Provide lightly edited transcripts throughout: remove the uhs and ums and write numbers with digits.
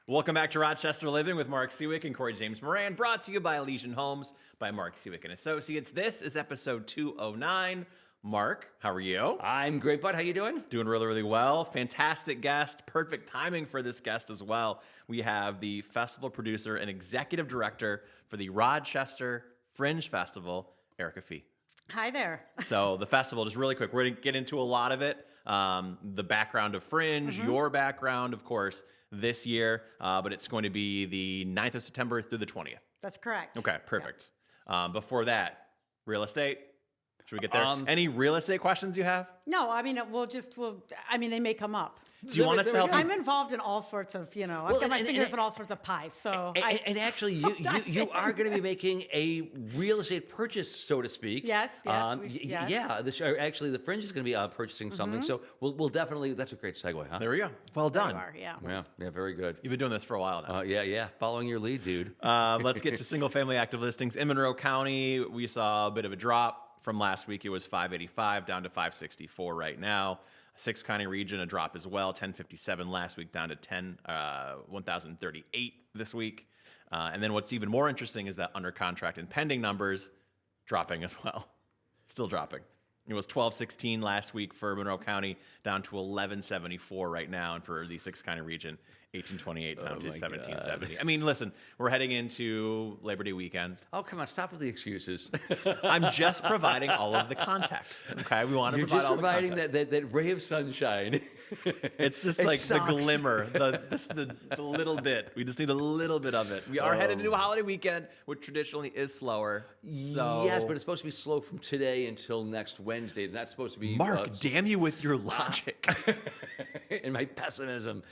Welcome back to Rochester Living with Mark Siwiec and Corey James Moran, brought to you by Elysian Homes by Mark Siwiec and Associates. This is episode 209. Mark, how are you? I'm great, bud. How you doing? Doing really, really well. Fantastic guest. Perfect timing for this guest as well. We have the festival producer and executive director for the Rochester Fringe Festival, Erica Fee. Hi there. So the festival, just really quick, we're going to get into a lot of it. The background of Fringe, your background, of course, this year, but it's going to be the 9th of September through the 20th. That's correct. Okay, perfect. Before that, real estate. Should we get there? Any real estate questions you have? No, I mean, they may come up. Do you want us to help you? I'm involved in all sorts of, I've got my fingers in all sorts of pies. So and actually, you are going to be making a real estate purchase, so to speak. Yes. Yeah. Actually, the Fringe is going to be purchasing something. So we'll definitely. That's a great segue, huh? There we go. Well done. Yeah, very good. You've been doing this for a while now. Yeah. Following your lead, dude. Let's get to single-family active listings in Monroe County. We saw a bit of a drop. From last week, it was 585 down to 564 right now. Six County region, a drop as well, 1057 last week down to 1,038 this week. And then what's even more interesting is that under contract and pending numbers dropping as well, still dropping. It was 1216 last week for Monroe County, down to 1174 right now, and for the Six County region, 1828 down to 1770. God. I mean, listen, we're heading into Labor Day weekend. Oh, come on, stop with the excuses. I'm just providing all of the context. Okay, we want to provide all the context. You're just providing that ray of sunshine. It's just like the glimmer, the little bit. We just need a little bit of it. We are headed into a holiday weekend, which traditionally is slower. So. Yes, but it's supposed to be slow from today until next Wednesday. It's not supposed to be. Mark, damn you with your logic and my pessimism.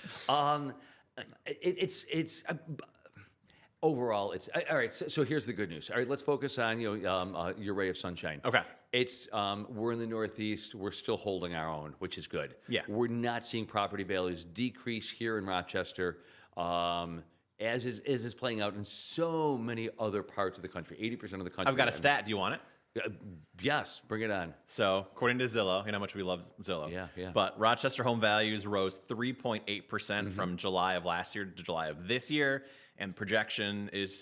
Overall, it's all right. So here's the good news. All right, let's focus on your ray of sunshine. Okay. It's we're in the Northeast. We're still holding our own, which is good. Yeah. We're not seeing property values decrease here in Rochester, as is playing out in so many other parts of the country. 80% of the country. I've got a stat. Do you want it? Yes, bring it on. So, according to Zillow, you know how much we love Zillow. Yeah. But Rochester home values rose 3.8% from July of last year to July of this year, and projection is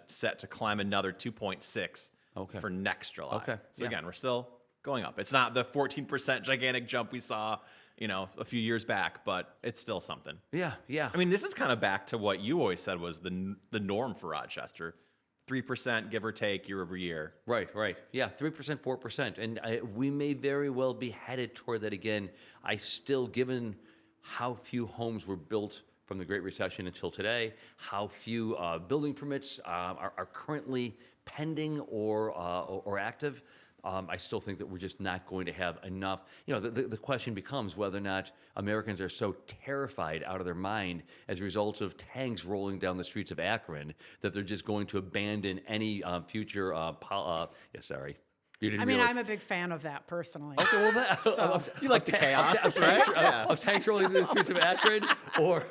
set to climb another 2.6 for next July. Okay. So again, we're still going up. It's not the 14% gigantic jump we saw, a few years back, but it's still something. Yeah. I mean, this is kind of back to what you always said was the norm for Rochester. 3%, give or take, year over year. Right. Yeah, 3%, 4%. And we may very well be headed toward that again. Given how few homes were built from the Great Recession until today, how few building permits are currently pending or active, I still think that we're just not going to have enough. The question becomes whether or not Americans are so terrified out of their mind as a result of tanks rolling down the streets of Akron that they're just going to abandon any future. Sorry. I'm a big fan of that personally. Okay, well, you like the chaos, right? Of tanks rolling through the streets of Akron, or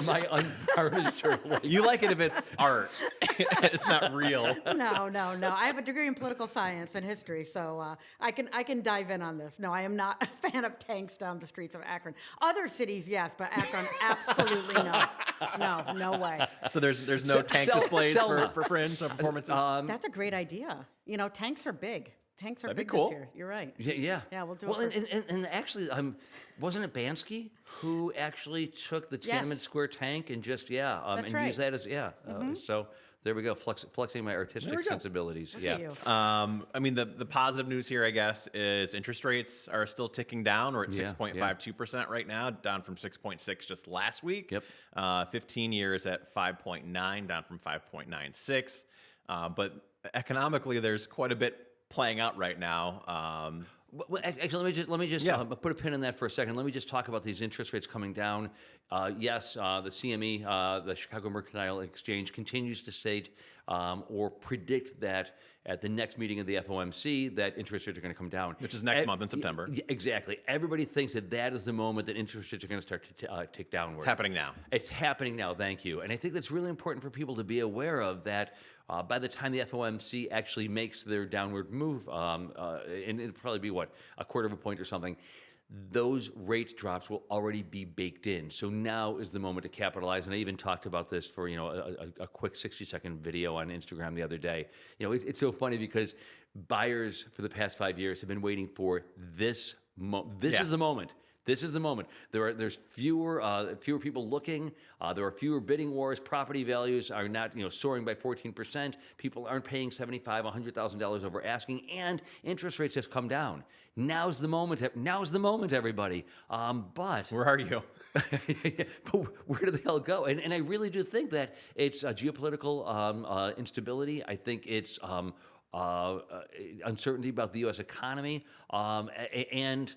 my unvarnished sort of like. You like it if it's art. It's not real. No. I have a degree in political science and history, so I can dive in on this. No, I am not a fan of tanks down the streets of Akron. Other cities, yes, but Akron, absolutely no. No way. So there's no tank displays for Fringe or performances? That's a great idea. Tanks are big. Tanks are That'd be big cool. this year. You're right. Yeah. Yeah, we'll do it. And actually, wasn't it Bansky who actually took the Tiananmen Square tank and just That's right. used that as so there we go, flexing my artistic sensibilities. I mean, the positive news here, I guess, is interest rates are still ticking down. We're at 6.52% right now, down from 6.6 just last week. Yep. 15 years at 5.9, down from 5.96. But economically, there's quite a bit playing out right now. Well, actually, let me just put a pin in that for a second. Let me just talk about these interest rates coming down. The CME, the Chicago Mercantile Exchange, continues to state or predict that at the next meeting of the FOMC that interest rates are going to come down. Which is next month in September. Exactly. Everybody thinks that is the moment that interest rates are going to start to tick downward. It's happening now. It's happening now, thank you. And I think that's really important for people to be aware of that. By the time the FOMC actually makes their downward move, and it'll probably be, a quarter of a point or something, those rate drops will already be baked in. So now is the moment to capitalize. And I even talked about this for, a quick 60-second video on Instagram the other day. It's so funny because buyers for the past 5 years have been waiting for this. This is the moment. This is the moment. There's fewer people looking. There are fewer bidding wars. Property values are not soaring by 14%. People aren't paying $75,000, $100,000 over asking, and interest rates have come down. Now's the moment. Now's the moment, everybody. But Where are you? but where do they all go? And I really do think that it's geopolitical instability. I think it's uncertainty about the U.S. economy, and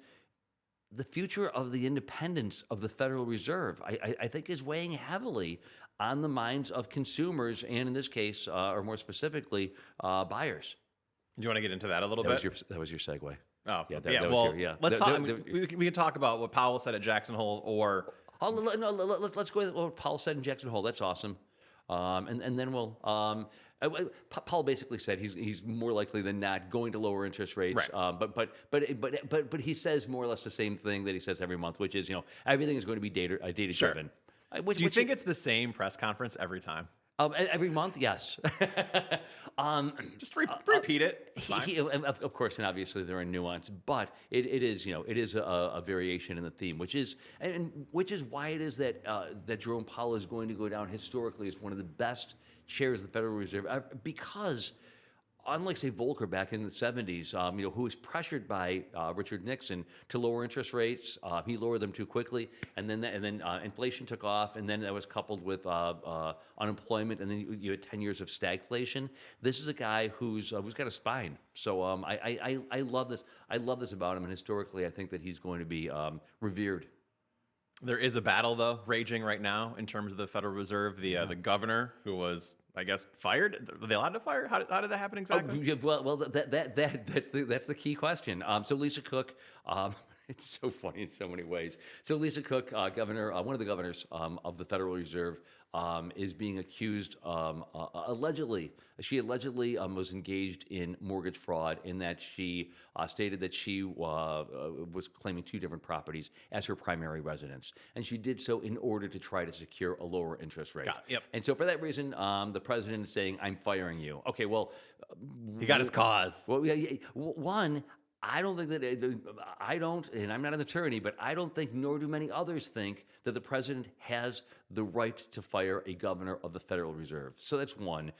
the future of the independence of the Federal Reserve, I think, is weighing heavily on the minds of consumers, and in this case, or more specifically, buyers. Do you want to get into that a little bit? That was your segue. Oh, yeah. Let's talk. We can talk about what Powell said at Jackson Hole, or let's go with what Powell said in Jackson Hole. That's awesome, and then we'll. Paul basically said he's more likely than not going to lower interest rates, right. But he says more or less the same thing that he says every month, which is everything is going to be data driven. Do you think it's the same press conference every time? Every month, yes. Just repeat it. Of course, and obviously there are nuance, but it is a variation in the theme, which is why it is that Jerome Powell is going to go down historically as one of the best chairs of the Federal Reserve, because unlike, say, Volcker back in the 70s, who was pressured by Richard Nixon to lower interest rates, he lowered them too quickly, and then inflation took off, and then that was coupled with unemployment, and then you had 10 years of stagflation. This is a guy who's got a spine. So I love this. I love this about him, and historically, I think that he's going to be revered. There is a battle, though, raging right now in terms of the Federal Reserve. The governor, who was, I guess, fired. Were they allowed to fire? How did that happen exactly? Well, that's the key question. So Lisa Cook, it's so funny in so many ways. So Lisa Cook, governor, one of the governors of the Federal Reserve, is being accused allegedly. She allegedly was engaged in mortgage fraud in that she stated that she was claiming 2 different properties as her primary residence, and she did so in order to try to secure a lower interest rate. Yep. And so for that reason, the president is saying, "I'm firing you." Okay, well, he got his cause. Well, one. I don't think that, and I'm not an attorney, but I don't think, nor do many others think, that the president has the right to fire a governor of the Federal Reserve. So that's one.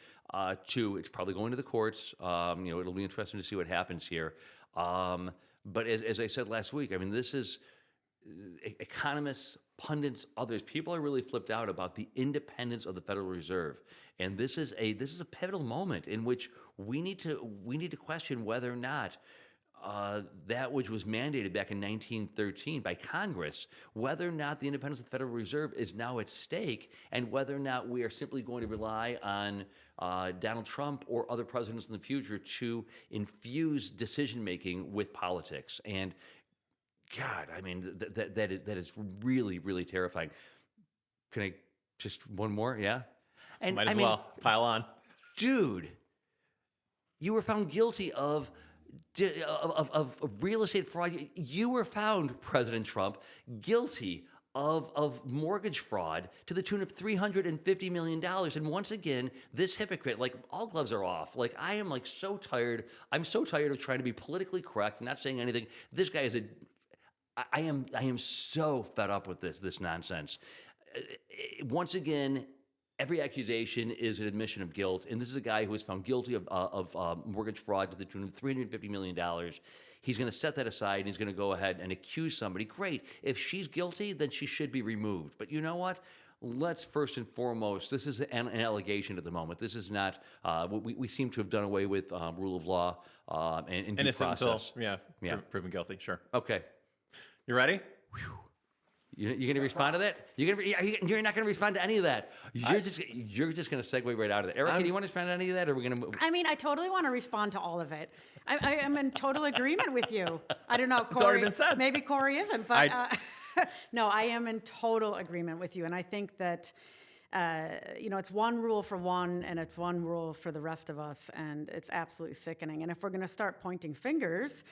2, it's probably going to the courts. It'll be interesting to see what happens here. But as I said last week, I mean, this is economists, pundits, others. People are really flipped out about the independence of the Federal Reserve, and this is a pivotal moment in which we need to question whether or not that which was mandated back in 1913 by Congress, whether or not the independence of the Federal Reserve is now at stake, and whether or not we are simply going to rely on Donald Trump or other presidents in the future to infuse decision-making with politics. And God, I mean, that is really, really terrifying. Can I just one more? Yeah? And Might as well. Pile on. Dude, you were found guilty of real estate fraud. You were found, President Trump, guilty of mortgage fraud to the tune of $350 million. And once again, this hypocrite, all gloves are off. I am so tired. I'm so tired of trying to be politically correct and not saying anything. This guy is I am so fed up with this nonsense. Once again, every accusation is an admission of guilt, and this is a guy who was found guilty of mortgage fraud to the tune of $350 million. He's going to set that aside, and he's going to go ahead and accuse somebody. Great. If she's guilty, then she should be removed. But you know what? Let's first and foremost, this is an allegation at the moment. This is not, we seem to have done away with rule of law and due process. Until, proven guilty, sure. Okay. You ready? You're going to respond to that? You're not going to respond to any of that. You're just going to segue right out of it. Erica, do you want to respond to any of that, or are we going to move? I mean, I totally want to respond to all of it. I am in total agreement with you. I don't know, Corey. It's already been said. Maybe Corey isn't, but no, I am in total agreement with you. And I think that, it's one rule for one, and it's one rule for the rest of us, and it's absolutely sickening. And if we're going to start pointing fingers,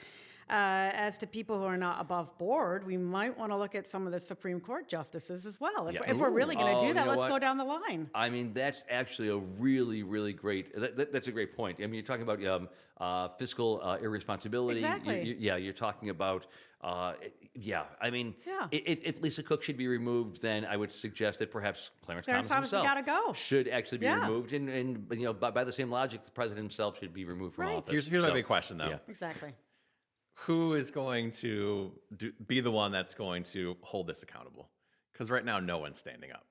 as to people who are not above board, we might want to look at some of the Supreme Court justices as well. If we're really going to do that, let's go down the line. I mean, that's actually a really, really great. That's a great point. I mean, you're talking about fiscal irresponsibility. Exactly. You're talking about. I mean, if Lisa Cook should be removed, then I would suggest that perhaps Clarence Thomas himself gotta go. should actually be removed, and by the same logic, the president himself should be removed from office. Here's my big question, though. Yeah. Exactly. Who is going to be the one that's going to hold this accountable? Because right now, no one's standing up.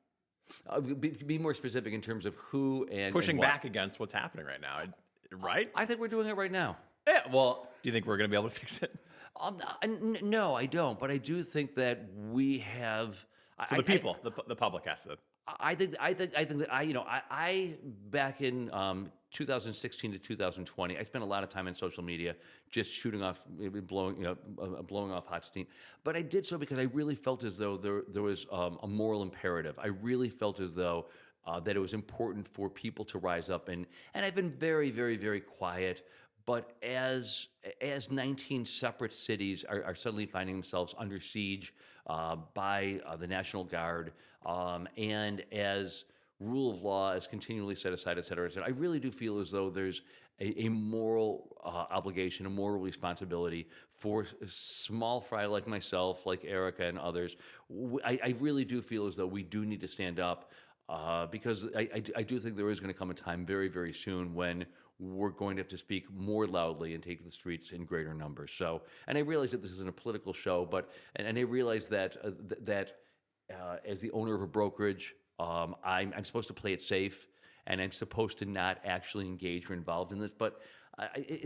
Be more specific in terms of who and Pushing and what. back against what's happening right now, right? I think we're doing it right now. Yeah, well, do you think we're going to be able to fix it? No, I don't. But I do think that we have. So the public has to. I think that I back in 2016 to 2020, I spent a lot of time on social media just shooting off, blowing off hot steam. But I did so because I really felt as though there was a moral imperative. I really felt as though that it was important for people to rise up, and I've been very, very, very quiet. But as 19 separate cities are suddenly finding themselves under siege by the National Guard, and as rule of law is continually set aside, et cetera, I really do feel as though there's a moral obligation, a moral responsibility for small fry like myself, like Erica and others. I really do feel as though we do need to stand up because I do think there is going to come a time very, very soon when we're going to have to speak more loudly and take to the streets in greater numbers. So, and I realize that this isn't a political show, but and I realize that as the owner of a brokerage, I'm supposed to play it safe, and I'm supposed to not actually engage or involved in this. But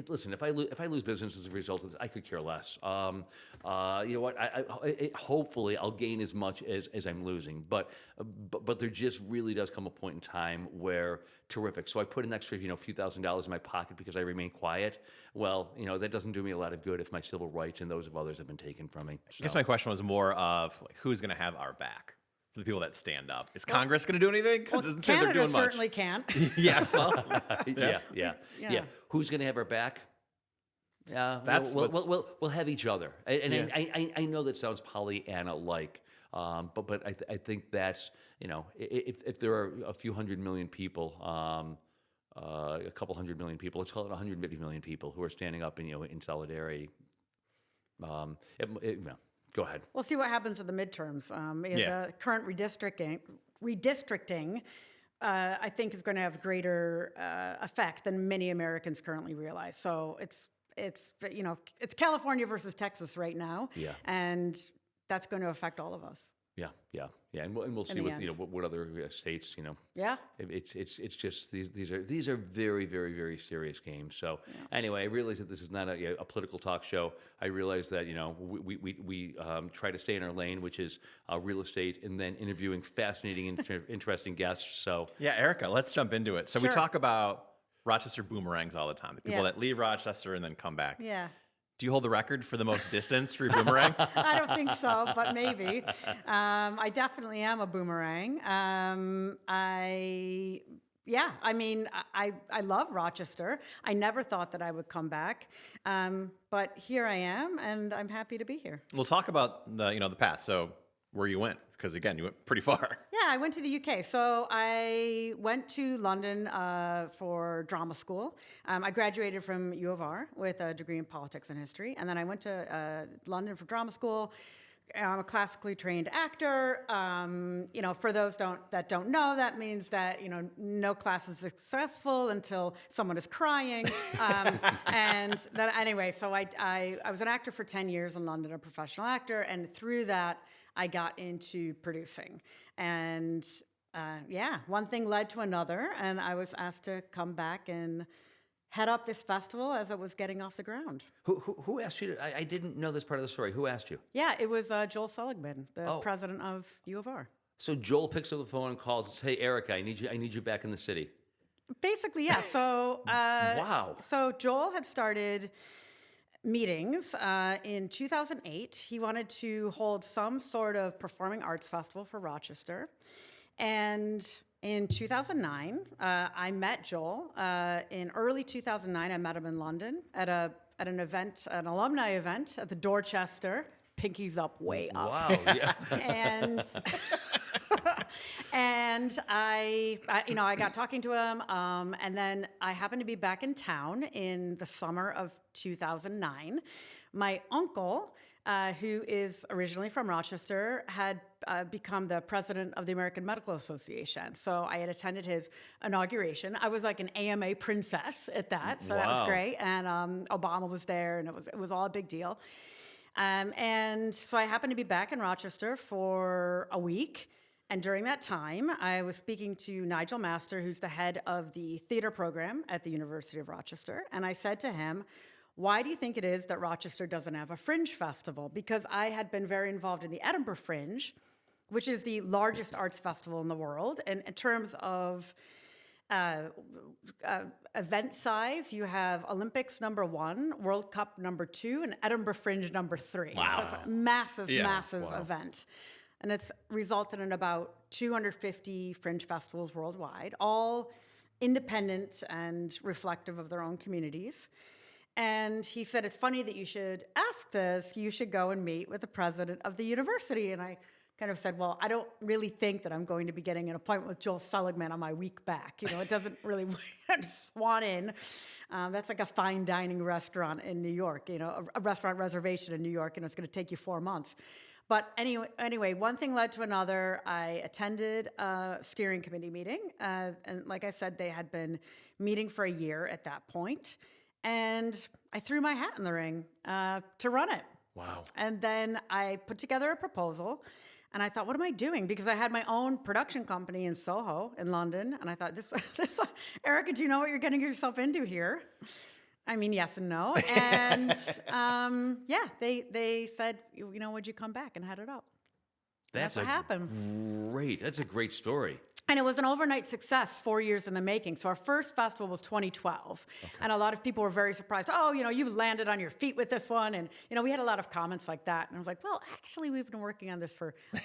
listen, if I lose business as a result of this, I could care less. You know what? Hopefully, I'll gain as much as I'm losing. But there just really does come a point in time where terrific. So I put an extra few $1,000s in my pocket because I remain quiet. Well, that doesn't do me a lot of good if my civil rights and those of others have been taken from me. So. I guess my question was more of who's going to have our back for the people that stand up. Is Congress going to do anything? Because it doesn't seem they're doing much. Certainly can't. Yeah. Well, yeah. Who's going to have our back? We'll have each other, and I know that sounds Pollyanna-like, but I think that's if there are a few 100 million people, a couple 100 million people, let's call it 150 million people who are standing up in solidarity. Go ahead. We'll see what happens at the midterms. The current redistricting, I think, is going to have greater effect than many Americans currently realize. So it's California versus Texas right now, and that's going to affect all of us. Yeah, and we'll see what other states. Yeah. It's just these are very, very, very serious games. So anyway, I realize that this is not a political talk show. I realize that we try to stay in our lane, which is real estate, and then interviewing fascinating, interesting guests. So Erica, let's jump into it. So we talk about Rochester boomerangs all the time. The people that leave Rochester and then come back. Yeah. Do you hold the record for the most distance for your boomerang? I don't think so, but maybe. I definitely am a boomerang. I love Rochester. I never thought that I would come back, but here I am, and I'm happy to be here. We'll talk about the path. So where you went, because again, you went pretty far. Yeah, I went to the UK. So I went to London for drama school. I graduated from U of R with a degree in politics and history, and then I went to London for drama school. I'm a classically trained actor. For those that don't know, that means that no class is successful until someone is crying. And then anyway, so I was an actor for 10 years in London, a professional actor, and through that, I got into producing. And one thing led to another, and I was asked to come back and head up this festival as it was getting off the ground. Who asked you to, I didn't know this part of the story. Who asked you? Yeah, it was Joel Seligman, the president of U of R. So Joel picks up the phone and calls and says, "Hey, Erica, I need you back in the city." Basically, yeah. So wow. So Joel had started meetings in 2008. He wanted to hold some sort of performing arts festival for Rochester. And in 2009, I met Joel. In early 2009, I met him in London at at an event, an alumni event at the Dorchester. Pinkies up, way up. Wow. Yeah. And I got talking to him, and then I happened to be back in town in the summer of 2009. My uncle, who is originally from Rochester, had become the president of the American Medical Association. So I had attended his inauguration. I was like an AMA princess at that, so that was Wow. great. And Obama was there, and it was all a big deal. And so I happened to be back in Rochester for a week. And during that time, I was speaking to Nigel Master, who's the head of the theater program at the University of Rochester. And I said to him, why do you think it is that Rochester doesn't have a fringe festival? Because I had been very involved in the Edinburgh Fringe, which is the largest arts festival in the world. And in terms of event size, you have Olympics #1, World Cup #2, and Edinburgh Fringe #3. Wow. So it's a massive, Yeah. massive event. And it's resulted in about 250 fringe festivals worldwide, all independent and reflective of their own communities. And he said, it's funny that you should ask this. You should go and meet with the president of the university. And I kind of said, well, I don't really think that I'm going to be getting an appointment with Joel Seligman on my week back. You know, it doesn't really Swan Inn. That's like a fine dining restaurant in New York, you know, a restaurant reservation in New York, and it's going to take you 4 months. But anyway, one thing led to another. I attended a steering committee meeting. And like I said, they had been meeting for a year at that point. And I threw my hat in the ring to run it. Wow. And then I put together a proposal, and I thought, what am I doing? Because I had my own production company in Soho, in London, and I thought, this Erica, do you know what you're getting yourself into here? I mean, yes and no. And they said, you know, would you come back and head it up? That's what happened. Great. That's a great story. And it was an overnight success, 4 years in the making. So our first festival was 2012. Okay. And a lot of people were very surprised. Oh, you know, you've landed on your feet with this one. And, you know, we had a lot of comments like that. And I was like, well, actually, we've been working on this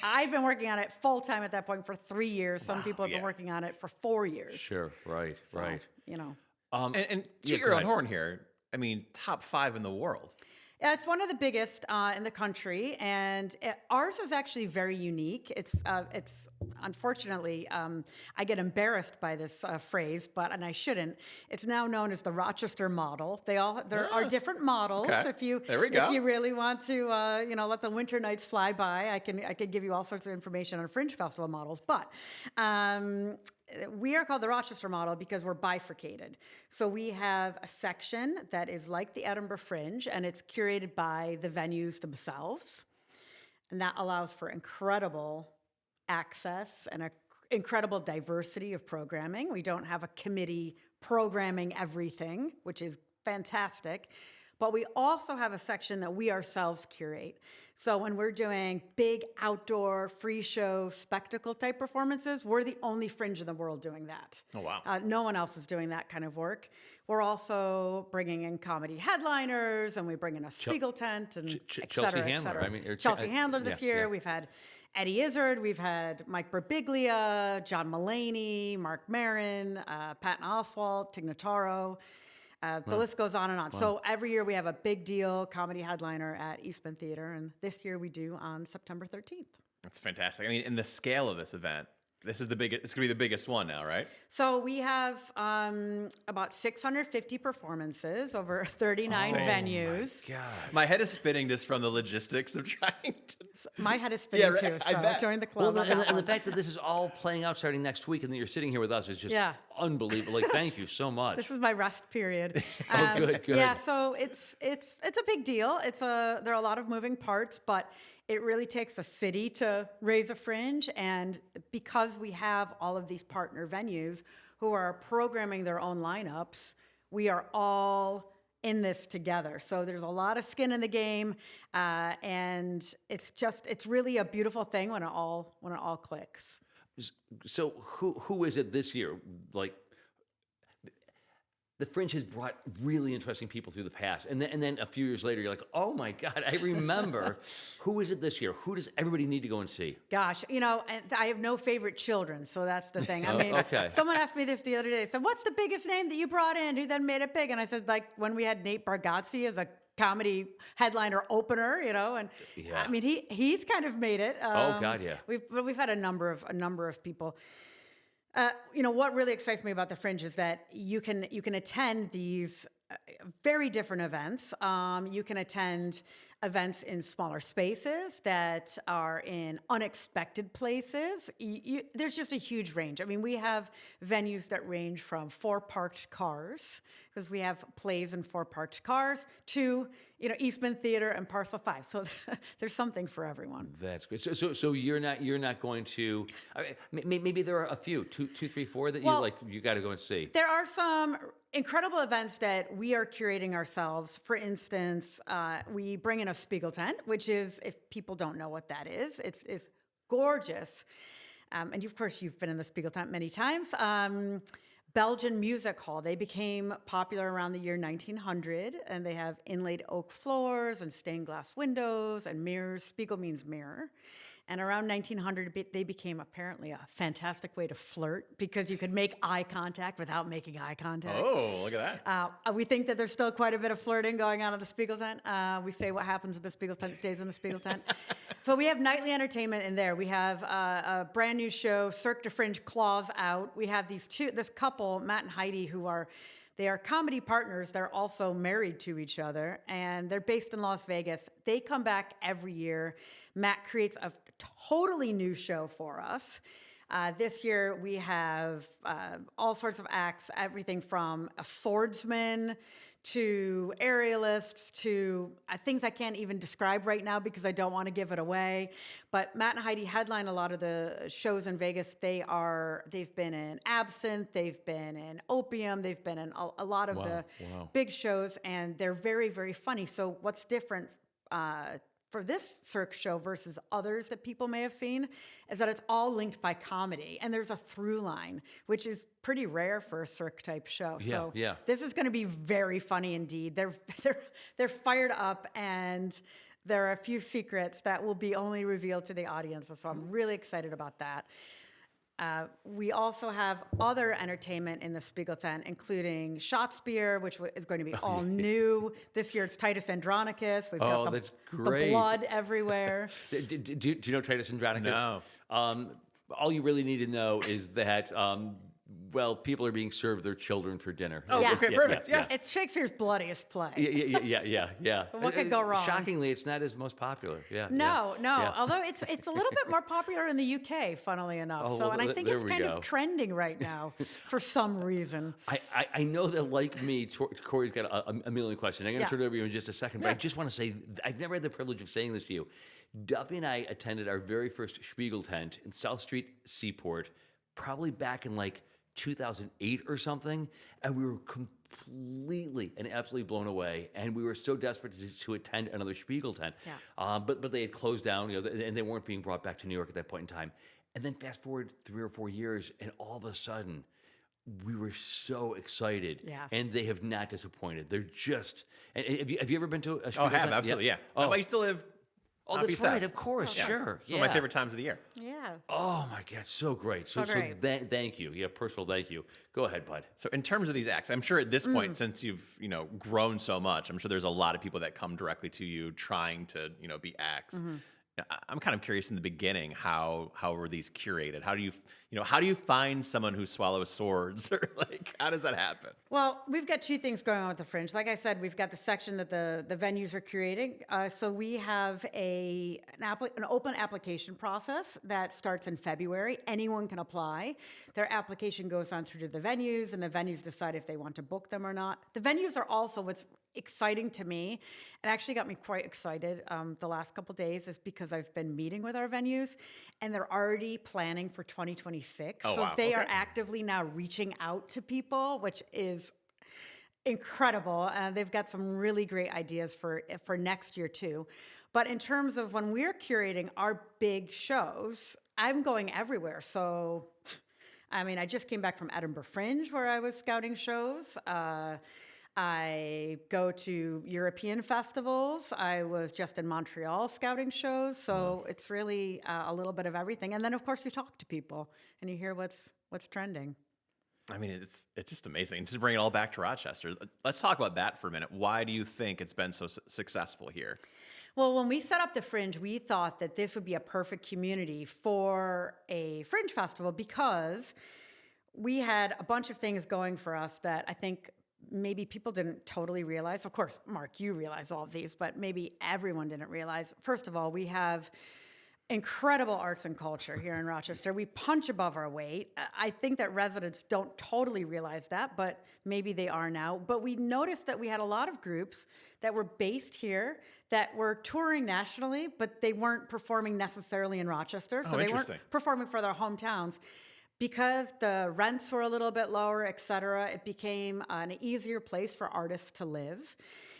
I've been working on it full time at that point for 3 years. Some people have been working on it for 4 years. Sure. Right. So, right. You know. And to your own horn here, I mean, top 5 in the world. Yeah, it's one of the biggest in the country, and ours is actually very unique. It's unfortunately, I get embarrassed by this phrase, and I shouldn't. It's now known as the Rochester model. There are different models. Okay. If you really want to, let the winter nights fly by, I can give you all sorts of information on Fringe Festival models. But we are called the Rochester model because we're bifurcated. So we have a section that is like the Edinburgh Fringe, and it's curated by the venues themselves. And that allows for incredible access and an incredible diversity of programming. We don't have a committee programming everything, which is fantastic. But we also have a section that we ourselves curate. So when we're doing big outdoor free show spectacle type performances, we're the only Fringe in the world doing that. Oh, wow. No one else is doing that kind of work. We're also bringing in comedy headliners, and we bring in a Spiegel tent, and et cetera, et cetera. I mean, Chelsea Handler this year. Yeah. We've had Eddie Izzard. We've had Mike Birbiglia, John Mulaney, Mark Maron, Patton Oswalt, Tig Notaro. The list goes on and on. Wow. So every year we have a big deal comedy headliner at Eastman Theater, and this year we do on September 13th. That's fantastic. I mean, in the scale of this event, this is the biggest. It's going to be the biggest one now, right? So we have about 650 performances over 39 venues. My God. My head is spinning just from the logistics of trying to. My head is spinning too. I bet. Join the club. Well, and the fact that this is all playing out starting next week, and that you're sitting here with us is just unbelievable. Like, thank you so much. This is my rest period. Good. Yeah, so it's a big deal. There are a lot of moving parts, but it really takes a city to raise a Fringe, and because we have all of these partner venues who are programming their own lineups, we are all in this together. So there's a lot of skin in the game, and it's really a beautiful thing when it all clicks. So who is it this year? Like, the Fringe has brought really interesting people through the past. And then a few years later, you're like, oh my God, I remember. Who is it this year? Who does everybody need to go and see? Gosh, and I have no favorite children, so that's the thing. I mean, okay. someone asked me this the other day. They said, what's the biggest name that you brought in? Who then made it big? And I said, like, when we had Nate Bargatze as a comedy headliner opener, and Yeah. I mean, he's kind of made it. Oh God, yeah. We've had a number of people. What really excites me about the Fringe is that you can attend these very different events. You can attend events in smaller spaces that are in unexpected places. There's just a huge range. I mean, we have venues that range from 4 parked cars, because we have plays in 4 parked cars, to Eastman Theater and Parcel 5. So there's something for everyone. That's good. So you're not going to. Maybe there are a few, two, 3, 4 that you got to go and see. There are some incredible events that we are curating ourselves. For instance, we bring in a Spiegel tent, which is, if people don't know what that is, it's gorgeous. And of course, you've been in the Spiegel tent many times. Belgian music hall. They became popular around the year 1900, and they have inlaid oak floors and stained glass windows and mirrors. Spiegel means mirror. And around 1900, they became apparently a fantastic way to flirt, because you could make eye contact without making eye contact. Oh, look at that. We think that there's still quite a bit of flirting going on in the Spiegel tent. We say what happens at the Spiegel tent stays in the Spiegel tent. So we have nightly entertainment in there. We have a brand new show, Cirque du Fringe Claws Out. We have this couple, Matt and Heidi, they are comedy partners. They're also married to each other, and they're based in Las Vegas. They come back every year. Matt creates a totally new show for us. This year we have all sorts of acts, everything from a swordsman to aerialists to things I can't even describe right now because I don't want to give it away. But Matt and Heidi headline a lot of the shows in Vegas. They've been in Absinthe, they've been in Opium, they've been in a lot of the big shows, and they're very, very funny. So what's different for this Cirque show versus others that people may have seen is that it's all linked by comedy, and there's a through line, which is pretty rare for a Cirque type show. So this is going to be very funny indeed. They're fired up, and there are a few secrets that will be only revealed to the audience. So I'm really excited about that. We also have other entertainment in the Spiegel tent, including Shotspire, which is going to be all new. This year it's Titus Andronicus. We've got that's the great. blood everywhere. Do you know Titus Andronicus? No. All you really need to know is that, people are being served their children for dinner. Oh, Yeah. okay, perfect. Yeah, Yes. It's Shakespeare's bloodiest play. Yeah. What could go wrong? Shockingly, it's not as most popular. Yeah. No. Yeah. Although it's a little bit more popular in the UK, funnily enough. Oh, So, well, and I think there it's we kind go. of trending right now for some reason. I know that, like me, Corey's got a million questions. I'm going to turn it over to you in just a second, but I just want to say, I've never had the privilege of saying this to you. Duffy and I attended our very first Spiegel tent in South Street Seaport, probably back in 2008 or something, and we were completely and absolutely blown away, and we were so desperate to attend another Spiegel tent. Yeah. But they had closed down, and they weren't being brought back to New York at that point in time. And then fast forward 3 or 4 years, and all of a sudden, we were so excited. Yeah. And they have not disappointed. They're just. And have you ever been to a Spiegel Oh, I have, tent? absolutely, yeah. Oh. But you still live. Oh, on that's East right. Side. Of course, sure. It's one of my favorite times of the year. Yeah. Oh my God, so great. So great. thank you. Yeah, personal thank you. Go ahead, bud. So in terms of these acts, I'm sure at this point, since you've grown so much, I'm sure there's a lot of people that come directly to you trying to be acts. I'm kind of curious in the beginning, how were these curated? How do you find someone who swallows swords, or how does that happen? Well, we've got 2 things going on with the Fringe. Like I said, we've got the section that the venues are curating. So we have an open application process that starts in February. Anyone can apply. Their application goes on through to the venues, and the venues decide if they want to book them or not. The venues are also what's exciting to me, and actually got me quite excited the last couple days, is because I've been meeting with our venues, and they're already planning for 2026. Oh, so wow. they are Okay. actively now reaching out to people, which is incredible. They've got some really great ideas for next year too. But in terms of when we're curating our big shows, I'm going everywhere. So I mean, I just came back from Edinburgh Fringe where I was scouting shows. I go to European festivals. I was just in Montreal scouting shows. So it's really a little bit of everything. And then, of course, you talk to people and you hear what's trending. I mean, it's just amazing to bring it all back to Rochester. Let's talk about that for a minute. Why do you think it's been so successful here? Well, when we set up the Fringe, we thought that this would be a perfect community for a Fringe festival because we had a bunch of things going for us that I think maybe people didn't totally realize. Of course, Mark, you realize all of these, but maybe everyone didn't realize. First of all, we have incredible arts and culture here in Rochester. We punch above our weight. I think that residents don't totally realize that, but maybe they are now. But we noticed that we had a lot of groups that were based here that were touring nationally, but they weren't performing necessarily in Rochester. So they weren't performing for their hometowns. Because the rents were a little bit lower, et cetera, it became an easier place for artists to live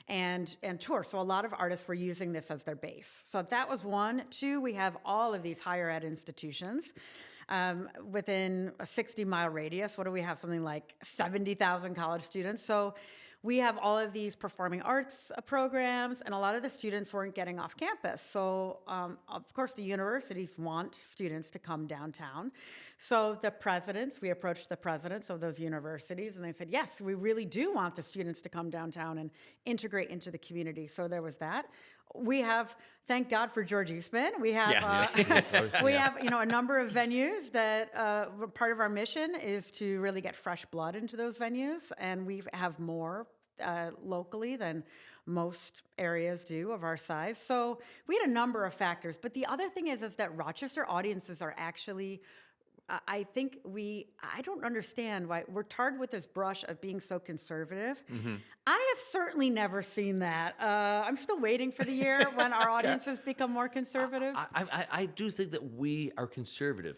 and tour. So a lot of artists were using this as their base. So that was one. Two, we have all of these higher ed institutions within a 60-mile radius. What do we have? Something like 70,000 college students. So we have all of these performing arts programs, and a lot of the students weren't getting off campus. So, of course, the universities want students to come downtown. So we approached the presidents of those universities, and they said, yes, we really do want the students to come downtown and integrate into the community. So there was that. We have, thank God for George Eastman, we have have a number of venues that part of our mission is to really get fresh blood into those venues, and we have more locally than most areas do of our size. So we had a number of factors, but the other thing is that Rochester audiences are actually I don't understand why we're tarred with this brush of being so conservative. Mm-hmm. I have certainly never seen that. I'm still waiting for the year when our audiences become more conservative. I do think that we are conservative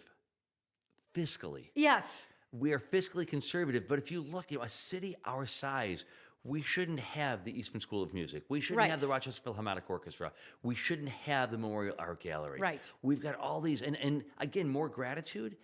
fiscally. Yes. We are fiscally conservative, but if you look at a city our size, we shouldn't have the Eastman School of Music. We shouldn't have the Rochester Philharmonic Orchestra. We shouldn't have the Memorial Art Gallery. Right. We've got all these, and again, more gratitude.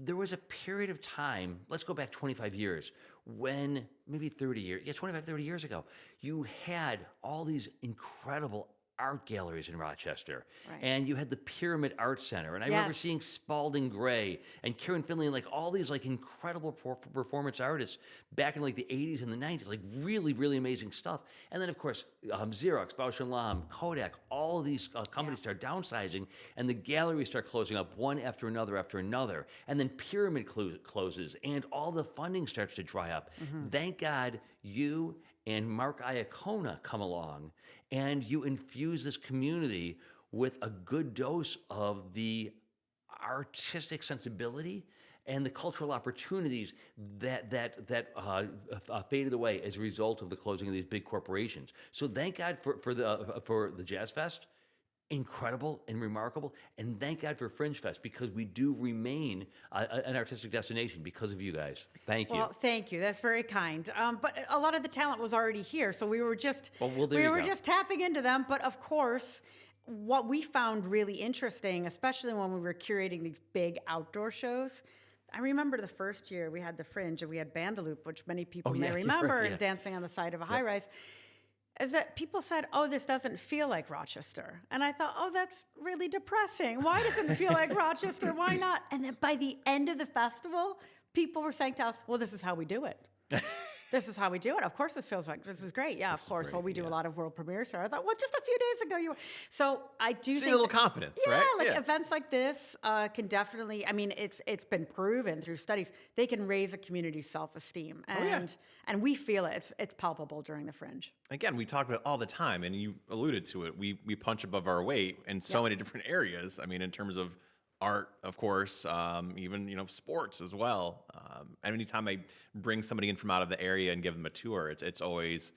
There was a period of time, let's go back 25 years, when maybe 30 years ago, you had all these incredible art galleries in Rochester. Right. And you had the Pyramid Art Center. And I remember seeing Spalding Gray and Karen Finley and like all these like incredible performance artists back in like the 80s and the 90s, like really, really amazing stuff. And then of course, Xerox, Bausch & Lomb, Kodak, all of these companies start downsizing and the galleries start closing up one after another. And then Pyramid closes and all the funding starts to dry up. Mm-hmm. Thank God you and Mark Iacona come along and you infuse this community with a good dose of the artistic sensibility and the cultural opportunities that faded away as a result of the closing of these big corporations. So thank God for the Jazz Fest, incredible and remarkable, and thank God for Fringe Fest because we do remain an artistic destination because of you guys. Thank you. Well, thank you. That's very kind. But a lot of the talent was already here, so we were just just tapping into them. But of course, what we found really interesting, especially when we were curating these big outdoor shows. I remember the first year we had the Fringe and we had Bandaloop, which many people may remember, dancing on the side of a high-rise. Is that people said, oh, this doesn't feel like Rochester. And I thought, oh, that's really depressing. Why doesn't it feel like Rochester? Why not? And then by the end of the festival, people were saying to us, well, this is how we do it. This is how we do it. Of course, this is great. Yeah, of course. Well, we do a lot of world premieres here. I thought, well, just a few days ago, you were. So I do think a little confidence, right? Yeah, events like this can definitely, I mean, it's been proven through studies, they can raise a community's self-esteem. And we feel it. It's palpable during the Fringe. Again, we talk about it all the time, and you alluded to it. We punch above our weight in so many different areas. I mean, in terms of art, of course, even, sports as well. Anytime I bring somebody in from out of the area and give them a tour, it's always,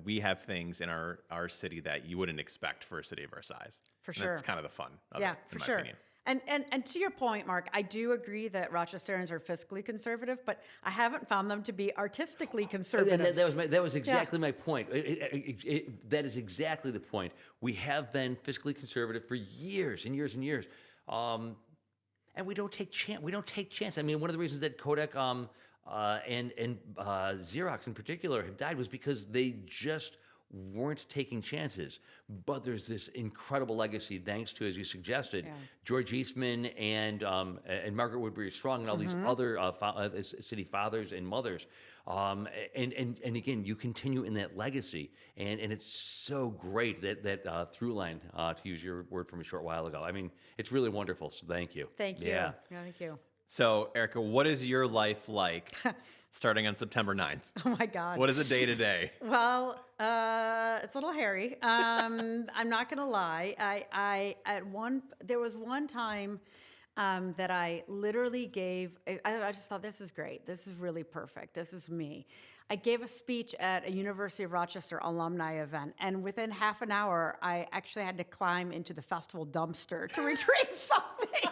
we have things in our city that you wouldn't expect for a city of our size. For sure. That's kind of the fun of it, in my opinion. And to your point, Mark, I do agree that Rochesterians are fiscally conservative, but I haven't found them to be artistically conservative. And that was exactly my point. That is exactly the point. We have been fiscally conservative for years and years and years. and we don't take chance. I mean, one of the reasons that Kodak and Xerox in particular have died was because they just weren't taking chances. But there's this incredible legacy, thanks to, as you suggested, George Eastman and Margaret Woodbury Strong and all these other city fathers and mothers. And again, you continue in that legacy, and it's so great that through line, to use your word from a short while ago. I mean, it's really wonderful. So thank you. Thank you. Yeah. Thank you. So, Erica, what is your life like starting on September 9th? Oh my God. What is a day to day? Well, it's a little hairy. I'm not gonna lie. There was one time that I literally gave. I just thought, this is great. This is really perfect. This is me. I gave a speech at a University of Rochester alumni event, and within half an hour, I actually had to climb into the festival dumpster to retrieve something.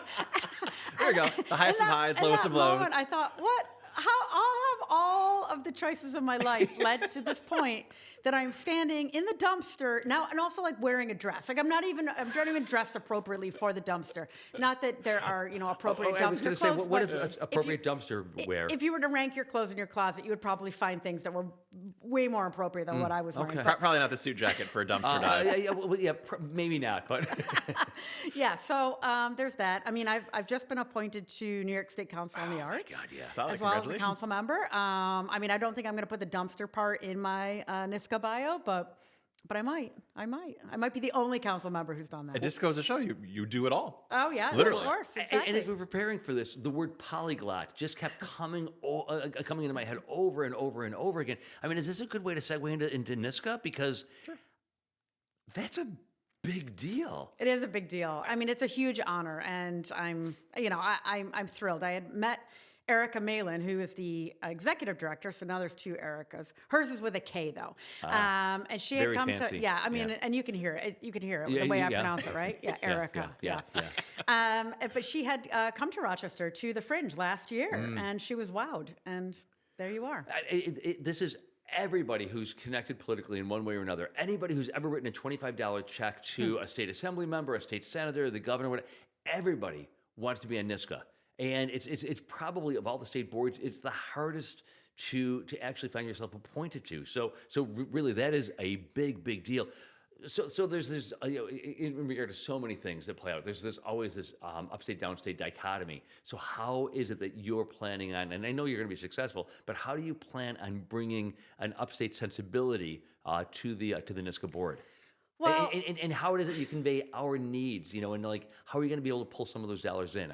There we go. The highest of highs, lowest of lows. I thought, what? How have all of the choices of my life led to this point that I'm standing in the dumpster now, and also like wearing a dress? Like I'm not even dressed appropriately for the dumpster. Not that there are appropriate dumpster I was going to say, clothes. what is appropriate dumpster wear? If you were to rank your clothes in your closet, you would probably find things that were way more appropriate than what I was wearing. Okay. Probably not the suit jacket for a dumpster dive. Maybe not, but Yeah, so there's that. I mean, I've just been appointed to New York State Council on the Arts, God, yeah. Solid. as well as a Congratulations. council member. I mean, I don't think I'm going to put the dumpster part in my NISCA bio, but I might. I might be the only council member who's done that. It just goes to show you do it all. Oh yeah, Literally. of course, exactly. And as we're preparing for this, the word polyglot just kept coming into my head over and over and over again. I mean, is this a good way to segue into NISCA? Because that's a big deal. It is a big deal. I mean, it's a huge honor, and I'm thrilled. I had met Erica Malin, who is the executive director. So now there's two Ericas. Hers is with a K though, and she had very come fancy. to. Yeah, I mean, and you can hear it. You can hear it Yeah, the way I yeah. pronounce it, right? Yeah, Erica. Yeah. But she had come to Rochester to the Fringe last year, and she was wowed. And there you are. This is everybody who's connected politically in one way or another. Anybody who's ever written a $25 check to a state assembly member, a state senator, the governor, whatever, everybody wants to be on NISCA. And it's probably, of all the state boards, it's the hardest to actually find yourself appointed to. So really, that is a big deal. So there's this, in regard to so many things that play out, there's always this upstate, downstate dichotomy. So how is it that you're planning on, and I know you're going to be successful, but how do you plan on bringing an upstate sensibility to the NISCA board? Well, And how it is that you convey our needs, and like, how are you going to be able to pull some of those dollars in?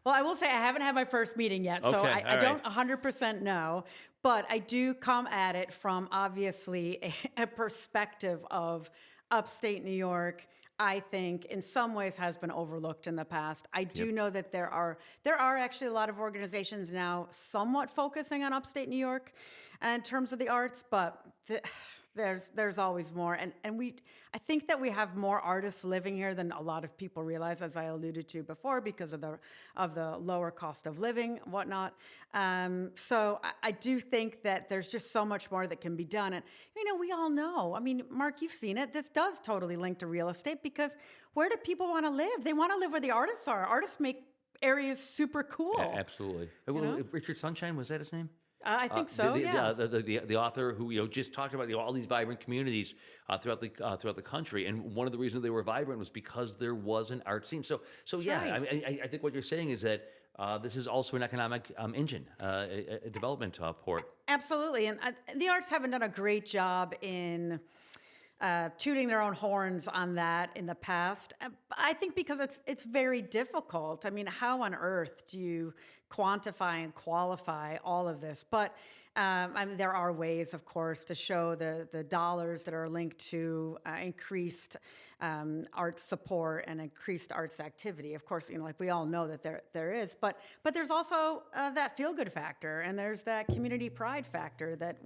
Well, I will say I haven't had my first meeting yet, so Okay, I don't 100% know, but I do come at it from obviously a perspective of upstate New York. I think in some ways has been overlooked in the past. I do know that there are actually a lot of organizations now somewhat focusing on upstate New York in terms of the arts, but there's always more, and I think that we have more artists living here than a lot of people realize, as I alluded to before, because of the lower cost of living, whatnot. So I do think that there's just so much more that can be done, and we all know. I mean, Mark, you've seen it. This does totally link to real estate, because where do people want to live? They want to live where the artists are. Artists make areas super cool. Yeah, absolutely. Richard Sunshine, was that his name? I think so. Yeah. The author who just talked about all these vibrant communities throughout the country, and one of the reasons they were vibrant was because there was an art scene. So yeah, right. I mean, I think what you're saying is that this is also an economic engine, a development port. Absolutely, and the arts haven't done a great job in tooting their own horns on that in the past. I think because it's very difficult. I mean, how on earth do you quantify and qualify all of this? But I mean, there are ways, of course, to show the dollars that are linked to increased arts support and increased arts activity. Of course, like we all know that there is, but there's also that feel-good factor, and there's that community pride factor that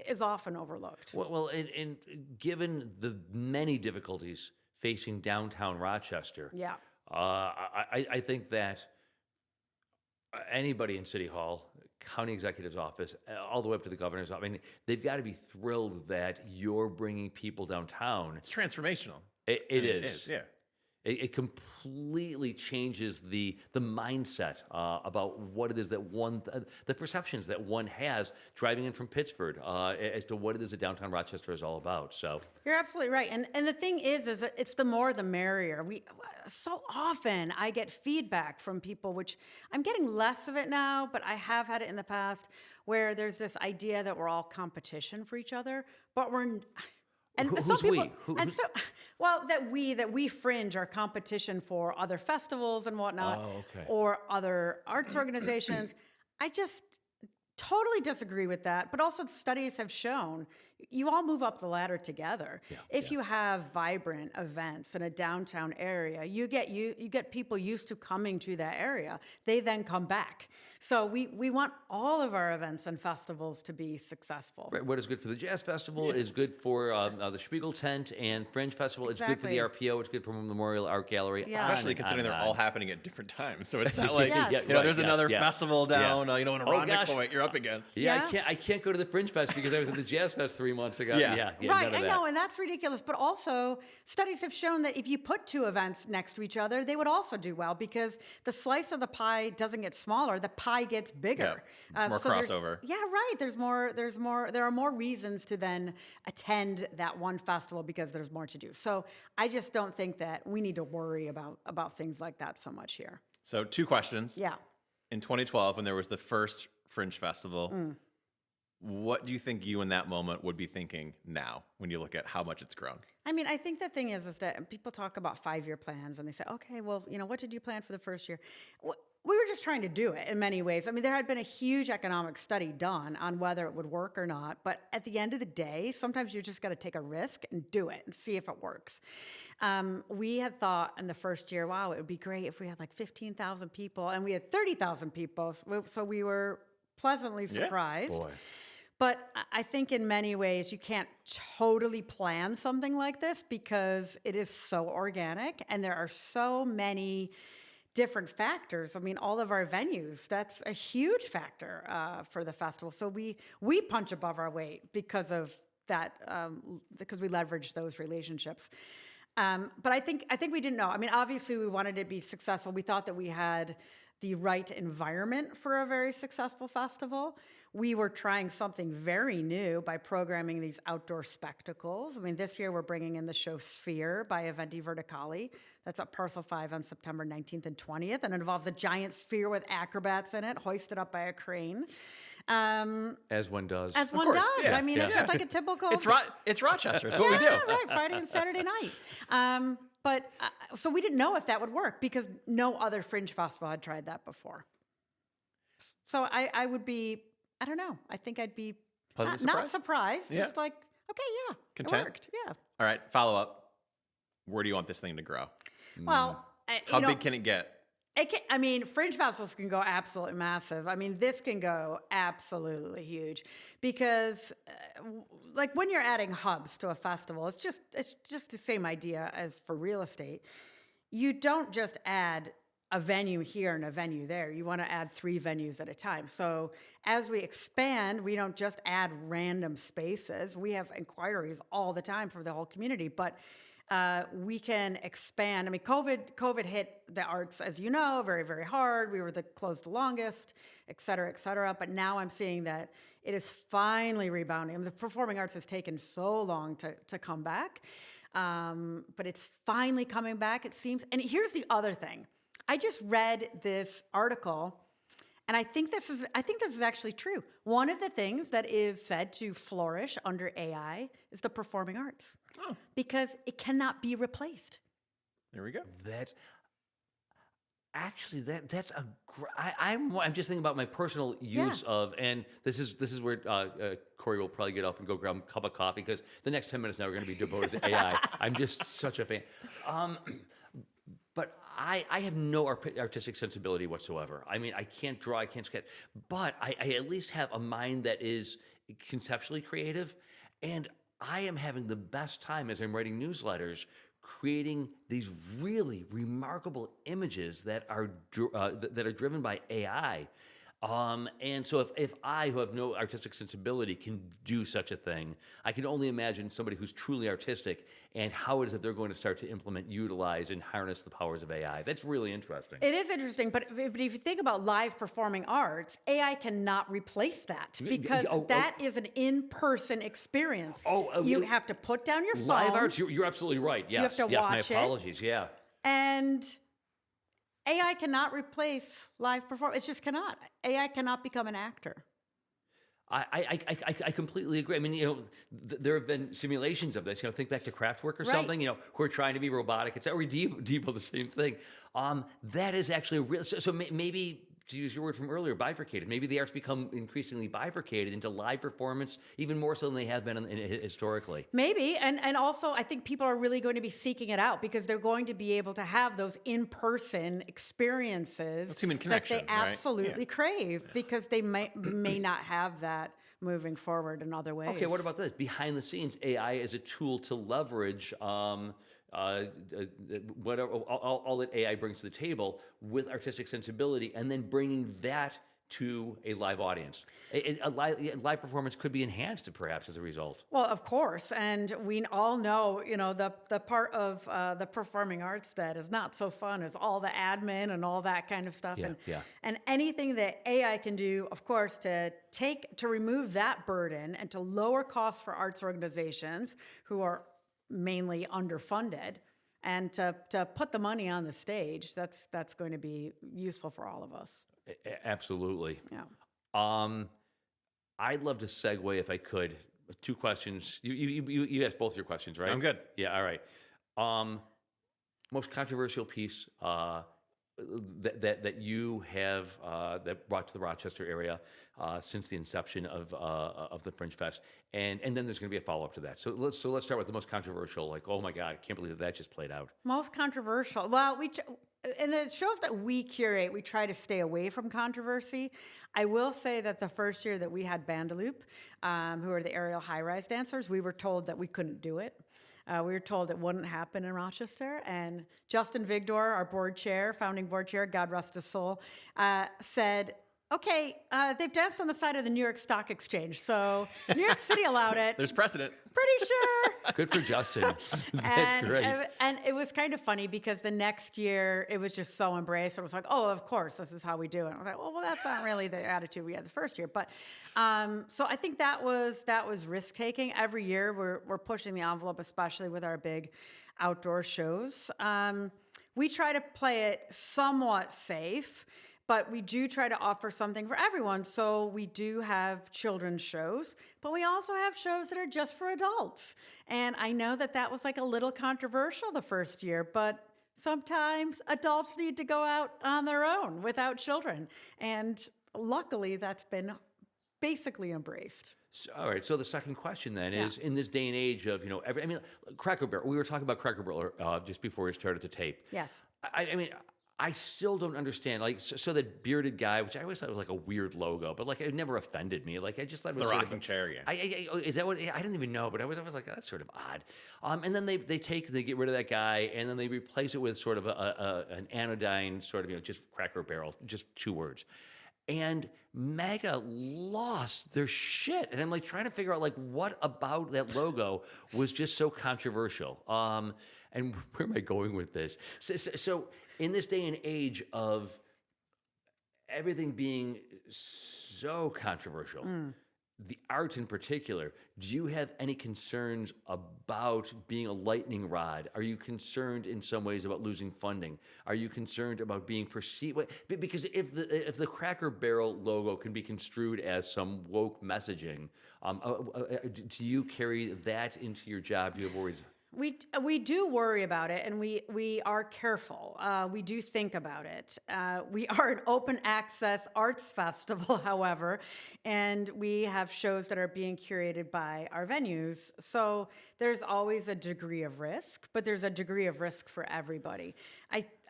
is often overlooked. Well, and given the many difficulties facing downtown Rochester, Yeah. I think that anybody in City Hall, county executive's office, all the way up to the governor's office, I mean, they've got to be thrilled that you're bringing people downtown. It's transformational. It is. Yeah. It completely changes the mindset about what it is that the perceptions that one has driving in from Pittsburgh as to what it is that downtown Rochester is all about. So You're absolutely right. And the thing is that it's the more the merrier. So often I get feedback from people, which I'm getting less of it now, but I have had it in the past, where there's this idea that we're all competition for each other, but we're. And Who's some people, we? and so, well, that we Fringe are competition for other festivals and whatnot, or other arts organizations. I just totally disagree with that. But also, studies have shown you all move up the ladder together. If you have vibrant events in a downtown area, you get people used to coming to that area. They then come back. So we want all of our events and festivals to be successful. Right, what is good for the Jazz Festival is good for the Spiegel Tent and Fringe Festival. Exactly. It's good for the RPO. It's good for Memorial Art Gallery. Yeah. Especially considering they're all happening at different times. So it's not like, Yes. there's another festival down, in Oh, Arundel gosh. Point you're up against. Yeah, Yeah. I can't go to the Fringe Fest because I was at the Jazz Fest 3 months ago. Yeah. None Right, of I that. know, and that's ridiculous. But also, studies have shown that if you put two events next to each other, they would also do well because the slice of the pie doesn't get smaller; the pie gets bigger. It's more crossover. Right. There are more reasons to then attend that one festival because there's more to do. So I just don't think that we need to worry about things like that so much here. So 2 questions. Yeah. In 2012, when there was the first Fringe Festival, what do you think you in that moment would be thinking now when you look at how much it's grown? I mean, I think the thing is that people talk about 5-year plans and they say, okay, well, what did you plan for the first year? We were just trying to do it in many ways. I mean, there had been a huge economic study done on whether it would work or not. But at the end of the day, sometimes you just got to take a risk and do it and see if it works. We had thought in the first year, wow, it would be great if we had like 15,000 people, and we had 30,000 people. So we were pleasantly surprised. Boy. But I think in many ways you can't totally plan something like this because it is so organic and there are so many different factors. I mean, all of our venues, that's a huge factor for the festival. So we punch above our weight because of that, because we leverage those relationships. But I think we didn't know. I mean, obviously we wanted it to be successful. We thought that we had the right environment for a very successful festival. We were trying something very new by programming these outdoor spectacles. I mean, this year we're bringing in the show Sphere by Eventi Verticali. That's at Parcel 5 on September 19th and 20th, and it involves a giant sphere with acrobats in it, hoisted up by a crane. As one does. As one course, does. yeah, I mean, yeah. it's like a typical... It's Rochester. It's what we do. Yeah, right, Friday and Saturday night. But so we didn't know if that would work because no other Fringe Festival had tried that before. So I would be, I don't know, I think I'd be Pleasantly not surprised? surprised, Yeah. just like, okay, yeah, Content? it worked, yeah. All right, follow up. Where do you want this thing to grow? Well, How big can it get? I mean, Fringe Festivals can go absolutely massive. I mean, this can go absolutely huge because, like, when you're adding hubs to a festival, it's just the same idea as for real estate. You don't just add a venue here and a venue there. You want to add 3 venues at a time. So as we expand, we don't just add random spaces. We have inquiries all the time for the whole community, but we can expand. I mean, COVID hit the arts, as you know, very, very hard. We were closed the longest, et cetera, but now I'm seeing that it is finally rebounding. I mean, the performing arts has taken so long to come back, but it's finally coming back, it seems. And here's the other thing. I just read this article, and I think this is actually true. One of the things that is said to flourish under AI is the performing arts, because it cannot be replaced. There we go. That's actually that's a. I'm just thinking about my personal use of, and this is where Corey will probably get up and go grab a cup of coffee because the next 10 minutes now we're going to be devoted to AI. I'm just such a fan. But I have no artistic sensibility whatsoever. I mean, I can't draw, I can't sketch, but I at least have a mind that is conceptually creative, and I am having the best time as I'm writing newsletters, creating these really remarkable images that are driven by AI. And so if I, who have no artistic sensibility, can do such a thing, I can only imagine somebody who's truly artistic and how it is that they're going to start to implement, utilize, and harness the powers of AI. That's really interesting. It is interesting, but if you think about live performing arts, AI cannot replace that because that is an in-person experience. You have to put down your phone. Live arts, you're absolutely right. Yes, you have to watch my apologies. Yeah. And AI cannot replace live performance. It just cannot. AI cannot become an actor. I completely agree. I mean, there have been simulations of this. Think back to Kraftwerk or something. Who are trying to be robotic. It's or Depot, the same thing. That is actually a real. So maybe, to use your word from earlier, bifurcated. Maybe the arts become increasingly bifurcated into live performance, even more so than they have been historically. Maybe, and also I think people are really going to be seeking it out because they're going to be able to have those in-person experiences. That's human connection, that they absolutely crave because they may not have that moving forward in other ways. Okay, what about this? Behind the scenes, AI is a tool to leverage whatever all that AI brings to the table with artistic sensibility, and then bringing that to a live audience. A live performance could be enhanced, perhaps, as a result. Well, of course, and we all know, the part of the performing arts that is not so fun is all the admin and all that kind of stuff. And anything that AI can do, of course, to remove that burden and to lower costs for arts organizations who are mainly underfunded, and to put the money on the stage, that's going to be useful for all of us. Absolutely. Yeah. I'd love to segue, if I could, 2 questions. You asked both your questions, right? I'm good. Yeah. All right. Most controversial piece that you have that brought to the Rochester area since the inception of the Fringe Fest, and then there's going to be a follow up to that. So let's start with the most controversial. Like, oh my God, I can't believe that just played out. Most controversial. Well, in the shows that we curate, we try to stay away from controversy. I will say that the first year that we had Bandaloop, who are the aerial high-rise dancers, we were told that we couldn't do it. We were told it wouldn't happen in Rochester. And Justin Vigdor, our founding board chair, God rest his soul, said, okay, they've danced on the side of the New York Stock Exchange, so New York City allowed it. There's precedent. Pretty sure. Good for Justin. That's great. And it was kind of funny because the next year it was just so embraced. It was like, oh, of course, this is how we do it. I was like, well, that's not really the attitude we had the first year. But so I think that was risk taking. Every year we're pushing the envelope, especially with our big outdoor shows. We try to play it somewhat safe, but we do try to offer something for everyone. So we do have children's shows, but we also have shows that are just for adults. And I know that was like a little controversial the first year, but sometimes adults need to go out on their own without children. And luckily, that's been basically embraced. All right. So the second question then is, in this day and age of, Cracker Barrel, we were talking about Cracker Barrel just before we started the tape. Yes. I still don't understand. Like, so that bearded guy, which I always thought was like a weird logo, but like it never offended me. Like I just thought it was the sort rocking of chair. Yeah. Is that what? I didn't even know, but I was like, that's sort of odd. And then they get rid of that guy, and then they replace it with sort of an anodyne sort of just Cracker Barrel, just 2 words. And MAGA lost their shit, and I'm like trying to figure out like what about that logo was just so controversial. And where am I going with this? So in this day and age of everything being so controversial, the art in particular, do you have any concerns about being a lightning rod? Are you concerned in some ways about losing funding? Are you concerned about being perceived? Because if the Cracker Barrel logo can be construed as some woke messaging, do you carry that into your job? Do you have worries? We do worry about it, and we are careful. We do think about it. We are an open access arts festival, however, and we have shows that are being curated by our venues. So there's always a degree of risk, but there's a degree of risk for everybody.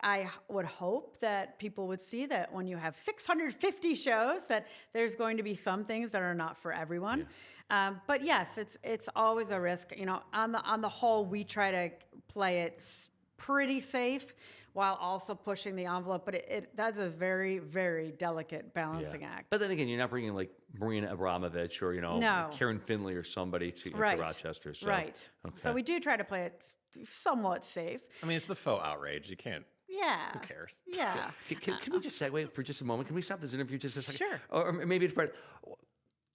I would hope that people would see that when you have 650 shows, that there's going to be some things that are not for everyone. Yeah. But yes, it's always a risk. On the whole, we try to play it pretty safe. while also pushing the envelope. But that's a very, very delicate balancing act. But then again, you're not bringing like Marina Abramovich or No. Karen Finley or somebody to Rochester. So, Right. Okay. So we do try to play it somewhat safe. I mean, it's the faux outrage. You can't. Yeah. Who cares? Yeah. Can we just segue for just a moment? Can we stop this interview just a second? Sure. Or maybe it's part.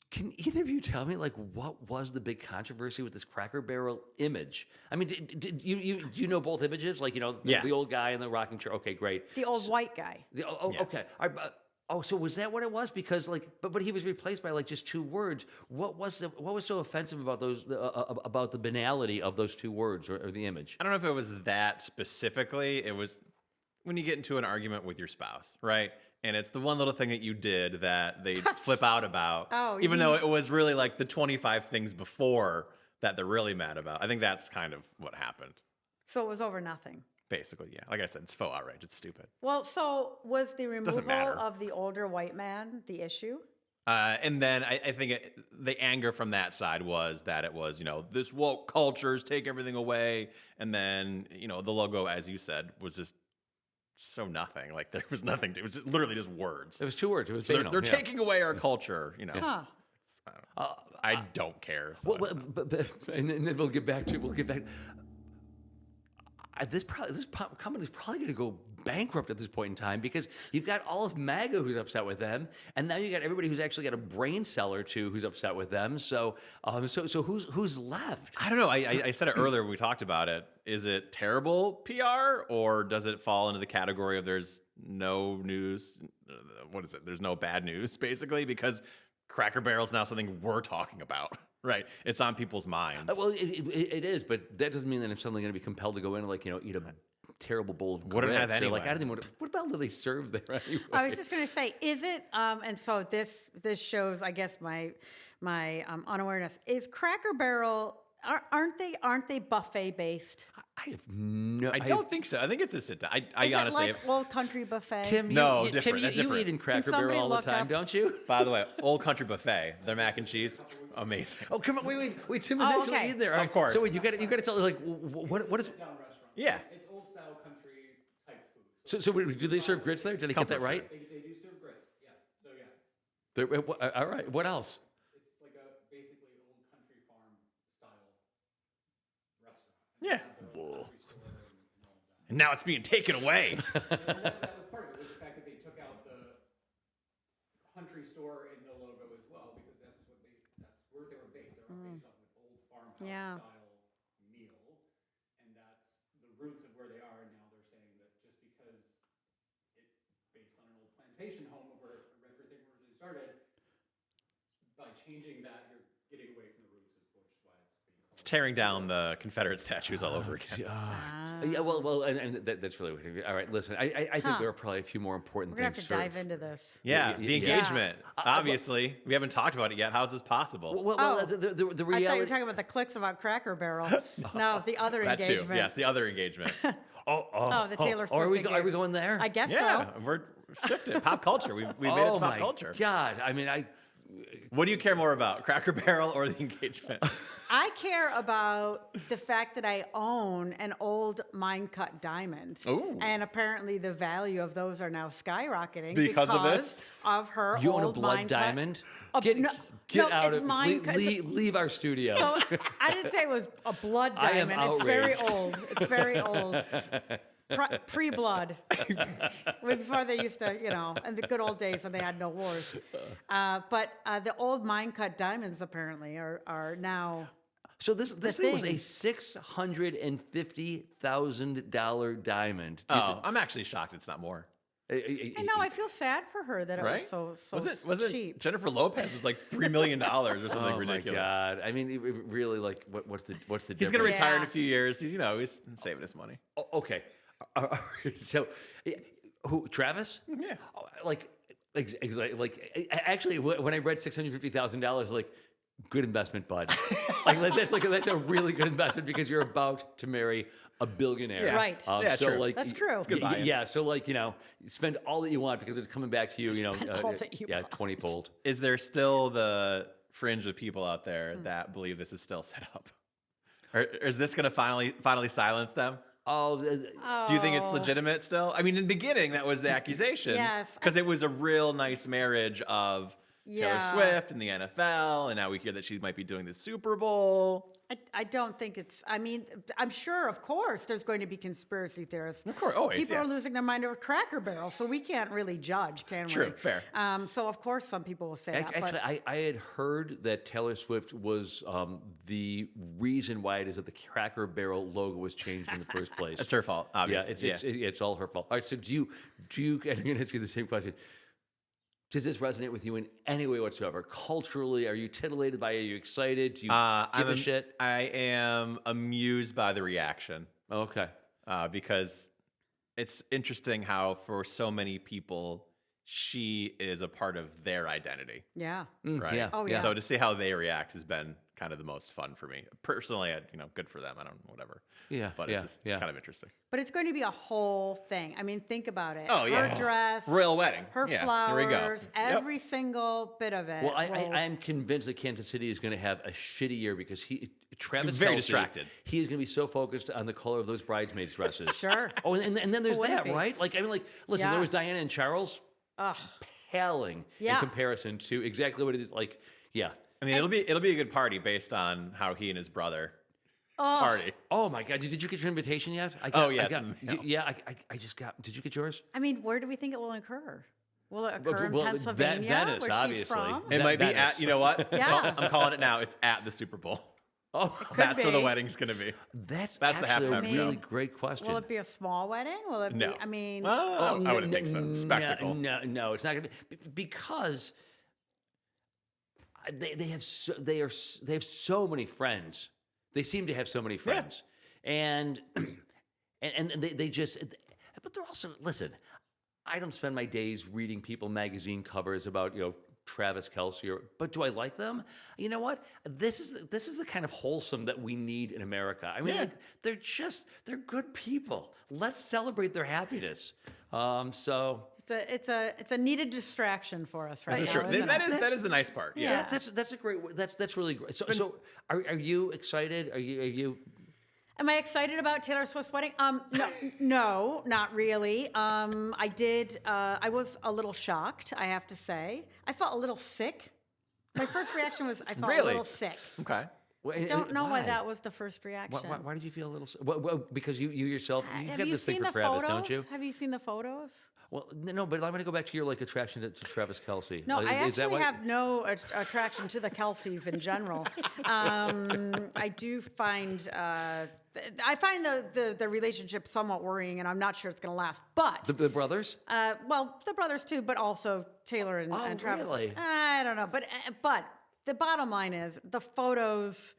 Can either of you tell me, like, what was the big controversy with this Cracker Barrel image? I mean, did you know both images? Like, the old guy in the rocking chair. Okay, great. The old white guy. Okay. All right, so was that what it was? Because but he was replaced by like just 2 words. What was so offensive about those about the banality of those 2 words or the image? I don't know if it was that specifically. It was when you get into an argument with your spouse, right? And it's the one little thing that you did that they flip out about, even though it was really like the 25 things before that they're really mad about. I think that's kind of what happened. So it was over nothing. Basically, yeah. Like I said, it's faux outrage. It's stupid. Well, so was the removal matter. of the older white man the issue? And then I think the anger from that side was that it was, this woke culture is taking everything away. And then, the logo, as you said, was just so nothing. Like there was nothing. It was literally just words. It was 2 words. It was So they're taking away our culture, Huh. I don't care. So But and then we'll get back. This company's probably going to go bankrupt at this point in time because you've got all of MAGA who's upset with them, and now you got everybody who's actually got a brain cell or 2 who's upset with them. So who's left? I don't know. I said it earlier when we talked about it. Is it terrible PR or does it fall into the category of there's no news? What is it? There's no bad news, basically, because Cracker Barrel is now something we're talking about. Right, it's on people's minds. Well, it is, but that doesn't mean that I'm suddenly going to be compelled to go in and eat a terrible bowl of Wouldn't grits. have anyway. Like I don't even. What the hell do they serve there anyway? I was just going to say, is it? And so this shows, I guess, my unawareness. Is Cracker Barrel? Aren't they buffet based? I have no. I don't think so. I think it's a sit down. I Is honestly. it like Old Country Buffet? Tim, No, you different. eat in Cracker Barrel all the time, don't you? By the way, Old Country Buffet, their mac and cheese, amazing. Oh, come on, wait. Tim is actually okay. in there. Of course. So wait, you got to tell like what is? Sit-down restaurant. Yeah. It's old-style country type food. So do they serve grits there? Did I get that comfort right? They do serve grits, yes. So yeah, All right. What else? it's like a basically old country farm style restaurant. Yeah. They have their own country store and all of that. And now it's being taken away. That was part of it, was the fact that they took out the country store in the logo as well, because that's where they were based. They were based off of an old farmhouse Yeah. style meal, and that's the roots of where they are. Now they're saying that just because it's based on an old plantation home of where everything originally started, by changing that, you're getting away from the roots, which is why it's being called. It's tearing down the Confederate statues all over again. Yeah, well, and that's really all right. Listen, I think there are probably a few more important We're gonna have things. to dive into this. Yeah, Yeah. the engagement. Obviously, we haven't talked about it yet. How's this possible? Well, Oh, the I thought you were reality. talking about the clicks about Cracker Barrel. No, the other That too. engagement. Yes, the other engagement. Oh, the Taylor Swift Are we engagement. going there? I guess Yeah, so. we're shifted. Pop culture. We've made it to pop culture. God, I mean, What do you care more about, Cracker Barrel or the engagement? I care about the fact that I own an old mine cut diamond. Ooh. And apparently the value of those are now skyrocketing Because of this? of her you old own a blood mine diamond. Cut. Get no, out it's of mine cut. leave our studio. So I didn't say it was a blood I am diamond. It's very outraged. old. It's very old. Pre-blood, before they used to, in the good old days when they had no wars. But the old mine cut diamonds apparently are now. So this thing was a thing. $650,000 diamond. Oh, I'm actually shocked it's not more. I know. I feel sad for her that it Right? was so Was it cheap. Jennifer Lopez was like $3 million or something Oh ridiculous. my God! I mean, really, like, what's the He's difference? gonna retire in Yeah. a few years. He's he's saving his money. Oh, okay. So, who? Travis? Yeah. Oh, actually, when I read $650,000, like, good investment, bud. That's a really good investment because you're about to marry a billionaire. Yeah. Right. Yeah, so true. like, That's true. It's good buy-in. Yeah. So like, spend all that you want because it's coming back to you. Spend all that you want. 20-fold. Is there still the fringe of people out there that believe this is still set up? Or is this gonna finally silence them? Oh, Do you think it's legitimate still? I mean, in the beginning, that was the accusation. Yes. Because it was a real nice marriage of Taylor Yeah. Swift and the NFL, and now we hear that she might be doing the Super Bowl. I don't think it's, I mean, I'm sure, of course, there's going to be conspiracy theorists. Of course, always, People yeah. are losing their mind over Cracker Barrel, so we can't really judge, can we? True, fair. So, of course, some people will say that. Actually, But I had heard that Taylor Swift was the reason why it is that the Cracker Barrel logo was changed in the first place. It's her fault, Yeah, obviously. it's all her fault. All right, so do you? I'm going to ask you the same question. Does this resonate with you in any way whatsoever? Culturally, are you titillated by it? Are you excited? Do you give a shit? I am amused by the reaction Okay. because it's interesting how for so many people, she is a part of their identity. yeah. Right. Yeah. Oh, yeah. So to see how they react has been kind of the most fun for me. Personally, good for them. I don't know, whatever. Yeah, But yeah, it's yeah. kind of interesting. But it's going to be a whole thing. I mean, think about it. Oh, yeah. Her dress, Royal wedding. her Yeah, flowers, here we go. Yep. every single bit of it. Well, I will- am convinced that Kansas City is going to have a shitty year because Travis very Kelce, distracted. He is going to be so focused on the color of those bridesmaids' dresses. Sure. Oh, and then there's Wouldn't that, be. right? Listen, Yeah. there was Diana and Charles. Ugh. Paling in Yeah. comparison to exactly what it is like. Yeah. I mean, it'll be a good party based on how he and his brother party. Oh my God! Did you get your invitation yet? Oh, yeah, it's in the mail. Yeah, I just got. Did you get yours? I mean, where do we think it will occur? Will it occur in Well, Pennsylvania, Venice, where she's obviously. from? It might be Venice. at, you know what? Yeah. I'm calling it now. It's at the Super Bowl. Oh, That's where the be. wedding's going to be. that's the actually a halftime really show. great question. Will it be a small wedding? Will it No. be? I mean, Well, I wouldn't think so. Spectacle. No, it's not going to be because they have so many friends. They seem to have so many friends, and they just. But they're also listen. I don't spend my days reading People magazine covers about Travis Kelce, but do I like them? You know what? This is the kind of wholesome that we need in America. I mean, Yeah. they're good people. Let's celebrate their happiness. So it's a needed distraction for us right This is now. true. Isn't That it? is the nice part. Yeah. that's a great. That's really great. So are you excited? Are you? Am I excited about Taylor Swift's wedding? No, not really. I was a little shocked, I have to say. I felt a little sick. My first reaction was I felt a Really? little sick. Okay. I don't know why that was the first reaction. Why did you feel a little? Well, because you yourself you've Have got you this thing seen for the Travis, photos? don't you? Have you seen the photos? Well, no, but I'm going to go back to your attraction to Travis Kelce. No, I Is that actually why- have no attraction to the Kelseys in general. I do find I find the relationship somewhat worrying, and I'm not sure it's going to last. But the brothers. well, the brothers too, but also Taylor and Travis. really? I don't know, but the bottom line is the photos.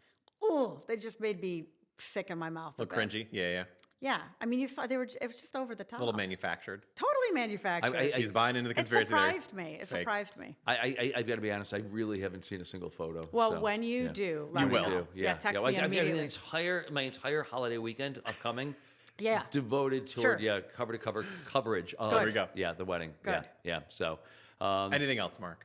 Ooh, they just made me sick in my mouth. A little cringy. Yeah. Yeah, I mean, you saw it was just over the top. A little manufactured. Totally manufactured. She's buying into the it conspiracy there. surprised me. It It's fake. surprised me. I've got to be honest. I really haven't seen a single photo. Well, so, when you yeah. do, let You me will. know. Yeah, text I've me got immediately. my entire holiday weekend upcoming. Yeah. Devoted toward Sure. cover to cover coverage of There we go. Yeah, the wedding. Good. Yeah. So Anything else, Mark?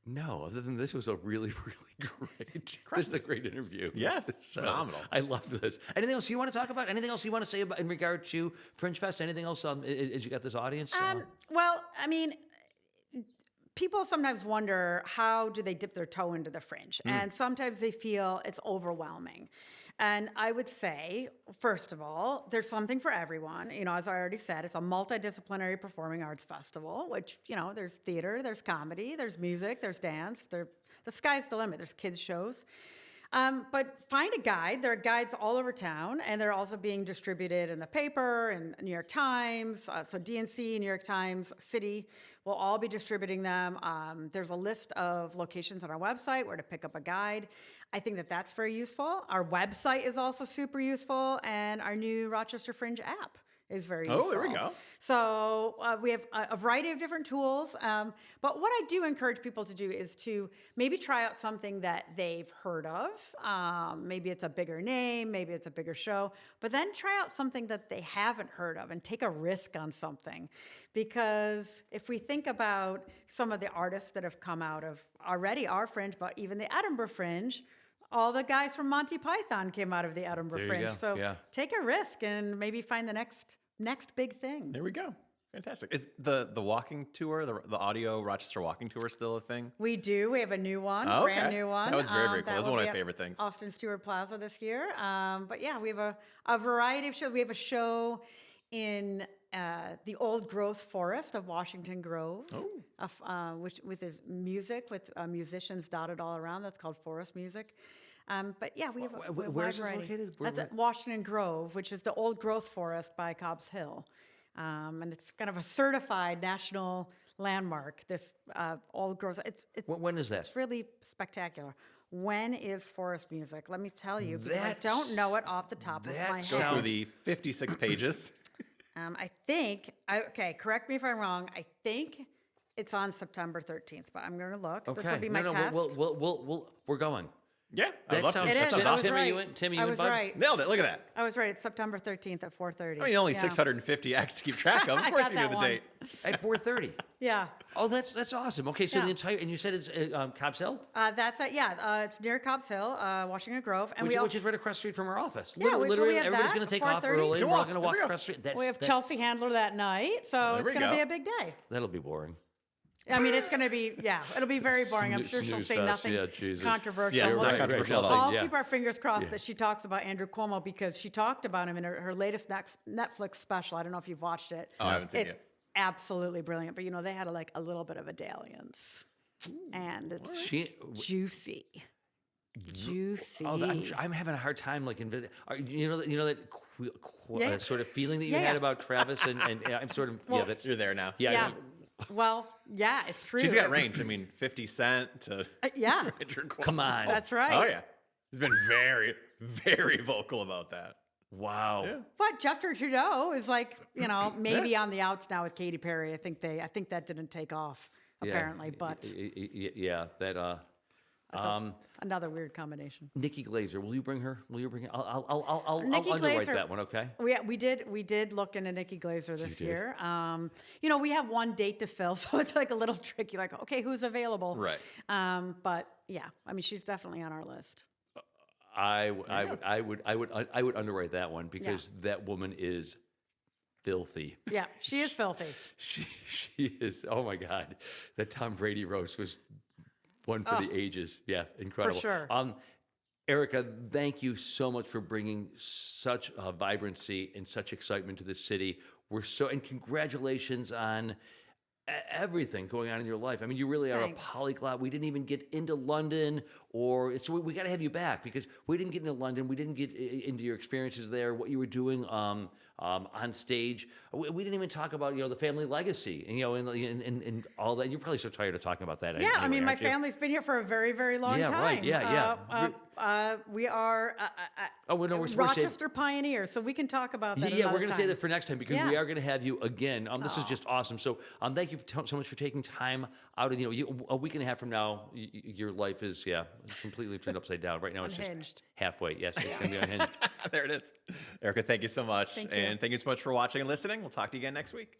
no, other than this was a really, really great. This is a great interview. Yes, phenomenal. I love this. Anything else you want to talk about? Anything else you want to say about in regard to Fringe Fest? Anything else? As you got this audience? Well, I mean, people sometimes wonder how do they dip their toe into the fringe, and sometimes they feel it's overwhelming. And I would say, first of all, there's something for everyone. As I already said, it's a multidisciplinary performing arts festival, which, there's theater, there's comedy, there's music, there's dance, the sky's the limit. There's kids shows. But find a guide. There are guides all over town, and they're also being distributed in the paper and New York Times. So DNC, New York Times, City will all be distributing them. There's a list of locations on our website where to pick up a guide. I think that's very useful. Our website is also super useful, and our new Rochester Fringe app is very useful. Oh, there we go. So we have a variety of different tools. But what I do encourage people to do is to maybe try out something that they've heard of. Maybe it's a bigger name, maybe it's a bigger show, but then try out something that they haven't heard of and take a risk on something. Because if we think about some of the artists that have come out of already our Fringe, but even the Edinburgh Fringe, all the guys from Monty Python came out of the Edinburgh There you Fringe. go, So yeah. take a risk and maybe find the next big thing. There we go. Fantastic. Is the walking tour, the audio Rochester walking tour still a thing? We do. We have a new one, Oh, brand okay. new one. That was very, very cool. That was will one of be my at favorite things. Austin Stewart Plaza this year. But yeah, we have a variety of shows. We have a show in the old growth forest of Washington Grove, which with his music, with musicians dotted all around. That's called Forest Music. But yeah, we have a Where wide is this variety. located? That's at Washington Grove, which is the old growth forest by Cobb's Hill. And it's kind of a certified national landmark, this old growth. When is that? It's really spectacular. When is Forest Music? Let me tell you, because I don't know it off the top of my Go head. through the 56 pages. I think, okay, correct me if I'm wrong, I think it's on September 13th, but I'm going to look. This will be my test. We're going. Yeah, I'd That love to. sounds- It That is. sounds I was awesome. Tim, are you right. in? Tim, are you I in, was bud? right. Nailed it. Look at that. I was right. It's September 13th at 4:30. I mean, only Yeah. 650 acts to keep track of. Of I course got you knew that the one. date. At 4:30. Yeah. Oh, that's awesome. Okay, so Yeah. the entire, and you said it's Cobb's Hill? That's it. Yeah. It's near Cobb's Hill, Washington Grove. And Which is right across the street from our office. Yeah, so we Literally, have everybody's that going to at take off 4:30. early, and Come we're all on, going to there walk we go. across the street. we have Chelsea Handler that night, so There it's we going to go. be a big day. That'll be boring. I mean, it's going to be, yeah, it'll be very boring. I'm sure she'll Snooze say fest, nothing yeah, Jesus. controversial. Yes, We'll not just controversial at all. all Yeah. keep our fingers crossed that she talks about Andrew Cuomo, because she talked about him in her latest Netflix special. I don't know if you've watched it. Oh, I haven't seen it It's yet. absolutely brilliant. But, they had a little bit of a dalliance. And it's She- juicy. Juicy. Oh, I'm having a hard time you know that Yeah. sort of feeling that you Yeah, had yeah. about Travis, and I'm sort of Well, yeah, that's You're there now. yeah. Yeah. Well, yeah, it's true. She's got range. I mean, 50 Cent to Yeah, Andrew Cuomo. Come on. that's right. Oh, yeah. He's been very, very vocal about that. Wow. Yeah. But Justin Trudeau is maybe on the outs now with Katy Perry. I think that didn't take off Yeah. apparently, but Yeah, that another weird combination. Nikki Glazer, will you bring her? I'll Nikki underwrite Glazer- that one, okay? We did look into Nikki Glazer this did? year. We have one date to fill, so it's like a little tricky. Like, okay, who's available? Right. But yeah, I mean, she's definitely on our list. I would underwrite that one because that woman is filthy. Yeah, she is filthy. She is. Oh my God, that Tom Brady roast was one for the ages. Yeah, incredible. sure. Erica, thank you so much for bringing such vibrancy and such excitement to this city. And congratulations on everything going on in your life. I mean, you really are Thanks. a polyglot. We didn't even get into London, so we got to have you back because we didn't get into London. We didn't get into your experiences there, what you were doing on stage. We didn't even talk about the family legacy, and all that. You're probably so tired of talking about that. Yeah, I anyway, mean, my aren't you? family's been here for a very, very long Yeah, time. right, yeah. We are We're Rochester pioneers, so we can talk about that. Yeah, we're another going to say time. that for next time because Yeah. we are going to have you again. This is just awesome. So thank you so much for taking time out of a week and a half from now. Your life is completely turned upside down. Right now it's Unhinged. just halfway. Yes, it's going to be unhinged. There it is. Erica, thank you so much. Thank you. And thank you so much for watching and listening. We'll talk to you again next week.